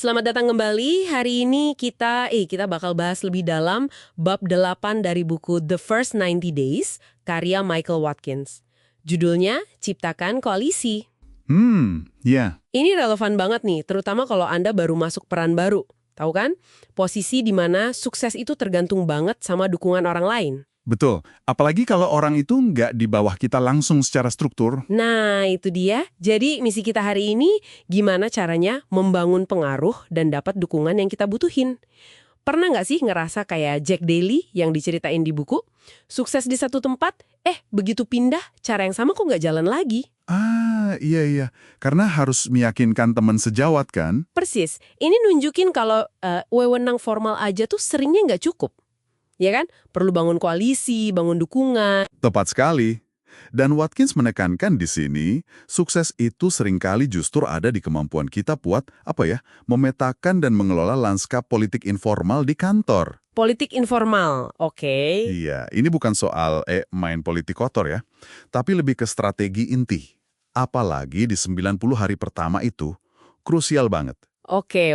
Selamat datang kembali. Hari ini kita bakal bahas lebih dalam bab 8 dari buku The First 90 Days, karya Michael Watkins. Judulnya Ciptakan Koalisi. Ya. Ini relevan banget nih, terutama kalau Anda baru masuk peran baru. Tahu kan? Posisi di mana sukses itu tergantung banget sama dukungan orang lain. Betul. Apalagi kalau orang itu nggak di bawah kita langsung secara struktur. Nah, itu dia. Jadi misi kita hari ini, gimana caranya membangun pengaruh dan dapat dukungan yang kita butuhin. Pernah nggak sih ngerasa kayak Jack Daly yang diceritain di buku? Sukses di satu tempat, begitu pindah, cara yang sama kok nggak jalan lagi. Iya. Karena harus meyakinkan teman sejawat kan? Persis. Ini nunjukin kalau wewenang formal aja tuh seringnya nggak cukup. Ya kan? Perlu bangun koalisi, bangun dukungan. Tepat sekali. Dan Watkins menekankan di sini, sukses itu seringkali justru ada di kemampuan kita buat, memetakan dan mengelola lanskap politik informal di kantor. Politik informal, oke. Iya, ini bukan soal main politik kotor ya, tapi lebih ke strategi inti. Apalagi di 90 hari pertama itu, krusial banget. Oke.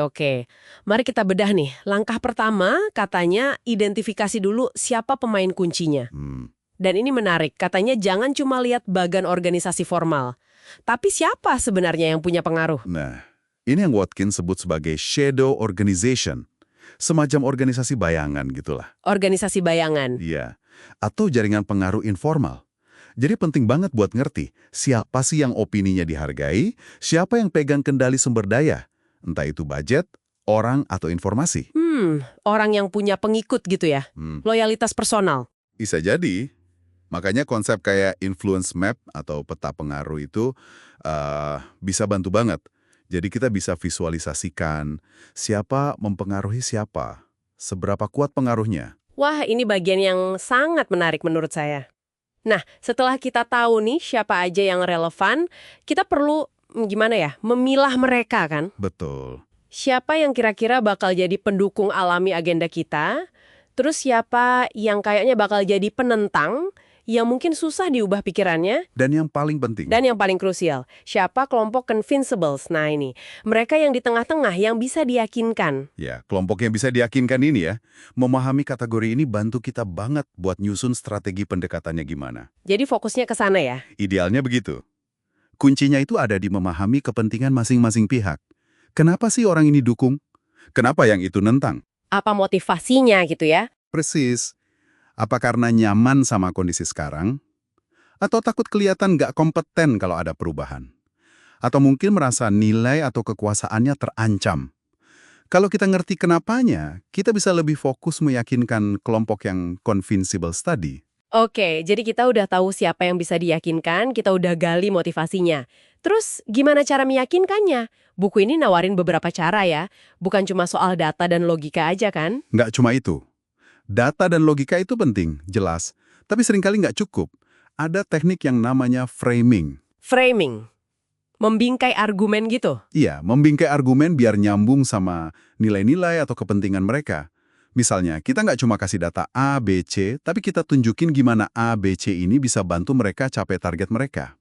Mari kita bedah nih. Langkah pertama, katanya identifikasi dulu siapa pemain kuncinya. Dan ini menarik, katanya jangan cuma lihat bagan organisasi formal. Tapi siapa sebenarnya yang punya pengaruh? Nah, ini yang Watkins sebut sebagai shadow organization. Semacam organisasi bayangan gitulah. Organisasi bayangan. Iya, atau jaringan pengaruh informal. Jadi penting banget buat ngerti siapa sih yang opininya dihargai, siapa yang pegang kendali sumber daya, entah itu budget, orang, atau informasi. Orang yang punya pengikut gitu ya? Loyalitas personal. Bisa jadi. Makanya konsep kayak influence map atau peta pengaruh itu bisa bantu banget. Jadi kita bisa visualisasikan siapa mempengaruhi siapa, seberapa kuat pengaruhnya. Wah, ini bagian yang sangat menarik menurut saya. Nah, setelah kita tahu nih siapa aja yang relevan, kita perlu, memilah mereka kan? Betul. Siapa yang kira-kira bakal jadi pendukung alami agenda kita, terus siapa yang kayaknya bakal jadi penentang, yang mungkin susah diubah pikirannya. Dan yang paling penting. Dan yang paling krusial, siapa kelompok convincibles? Nah ini, mereka yang di tengah-tengah yang bisa diyakinkan. Ya, kelompok yang bisa diyakinkan ini ya, memahami kategori ini bantu kita banget buat nyusun strategi pendekatannya gimana. Jadi fokusnya ke sana ya? Idealnya begitu. Kuncinya itu ada di memahami kepentingan masing-masing pihak. Kenapa sih orang ini dukung? Kenapa yang itu nentang? Apa motivasinya gitu ya? Persis. Apa karena nyaman sama kondisi sekarang? Atau takut kelihatan nggak kompeten kalau ada perubahan? Atau mungkin merasa nilai atau kekuasaannya terancam? Kalau kita ngerti kenapanya, kita bisa lebih fokus meyakinkan kelompok yang convincible tadi. Oke, jadi kita udah tahu siapa yang bisa diyakinkan, kita udah gali motivasinya. Terus gimana cara meyakinkannya? Buku ini nawarin beberapa cara ya, bukan cuma soal data dan logika aja kan? Nggak cuma itu. Data dan logika itu penting, jelas. Tapi seringkali nggak cukup. Ada teknik yang namanya framing. Framing? Membingkai argumen gitu? Iya, membingkai argumen biar nyambung sama nilai-nilai atau kepentingan mereka. Misalnya, kita nggak cuma kasih data A, B, C, tapi kita tunjukin gimana A, B, C ini bisa bantu mereka capai target mereka.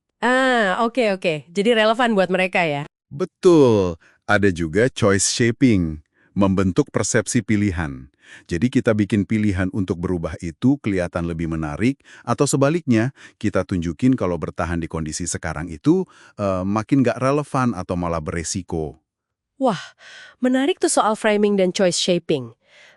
Oke. Jadi relevan buat mereka ya? Betul. Ada juga choice shaping, membentuk persepsi pilihan. Jadi kita bikin pilihan untuk berubah itu kelihatan lebih menarik, atau sebaliknya, kita tunjukin kalau bertahan di kondisi sekarang itu makin nggak relevan atau malah beresiko. Wah, menarik tuh soal framing dan choice shaping.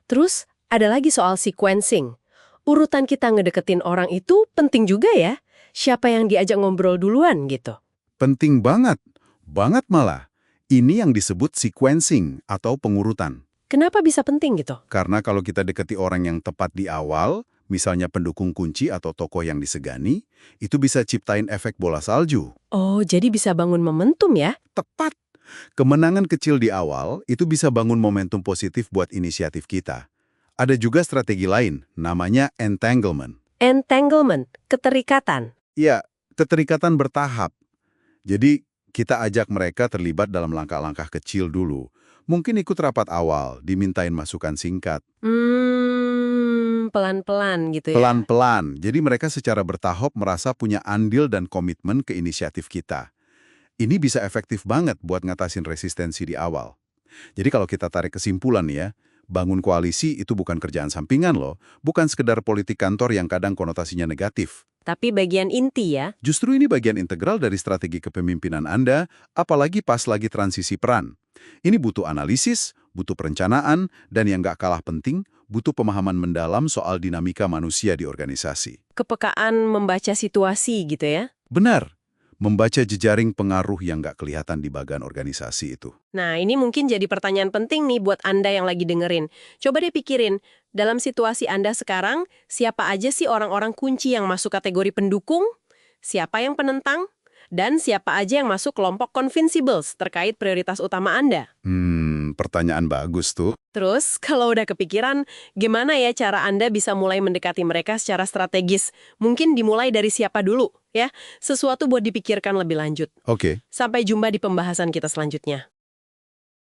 Terus, ada lagi soal sequencing. Urutan kita ngedeketin orang itu penting juga ya? Siapa yang diajak ngobrol duluan gitu? Penting banget. Banget malah. Ini yang disebut sequencing atau pengurutan. Kenapa bisa penting gitu? Karena kalau kita deketi orang yang tepat di awal, misalnya pendukung kunci atau tokoh yang disegani, itu bisa ciptain efek bola salju. Oh, jadi bisa bangun momentum ya? Tepat. Kemenangan kecil di awal itu bisa bangun momentum positif buat inisiatif kita. Ada juga strategi lain, namanya entanglement. Entanglement, keterikatan. Ya, keterikatan bertahap. Jadi, kita ajak mereka terlibat dalam langkah-langkah kecil dulu. Mungkin ikut rapat awal, dimintain masukan singkat. Pelan-pelan gitu ya? Pelan-pelan. Jadi mereka secara bertahap merasa punya andil dan komitmen ke inisiatif kita. Ini bisa efektif banget buat ngatasin resistensi di awal. Jadi kalau kita tarik kesimpulan ya, bangun koalisi itu bukan kerjaan sampingan loh, bukan sekedar politik kantor yang kadang konotasinya negatif. Tapi bagian inti ya. Justru ini bagian integral dari strategi kepemimpinan Anda, apalagi pas lagi transisi peran. Ini butuh analisis, butuh perencanaan, dan yang nggak kalah penting, butuh pemahaman mendalam soal dinamika manusia di organisasi. Kepekaan membaca situasi gitu ya. Benar, membaca jejaring pengaruh yang nggak kelihatan di bagian organisasi itu. Nah, ini mungkin jadi pertanyaan penting nih buat Anda yang lagi dengerin. Coba deh pikirin, dalam situasi Anda sekarang, siapa aja sih orang-orang kunci yang masuk kategori pendukung? Siapa yang penentang? Dan siapa aja yang masuk kelompok convincibles terkait prioritas utama Anda? Pertanyaan bagus tuh. Terus, kalau udah kepikiran, gimana ya cara Anda bisa mulai mendekati mereka secara strategis? Mungkin dimulai dari siapa dulu, ya? Sesuatu buat dipikirkan lebih lanjut. Oke. Sampai jumpa di pembahasan kita selanjutnya.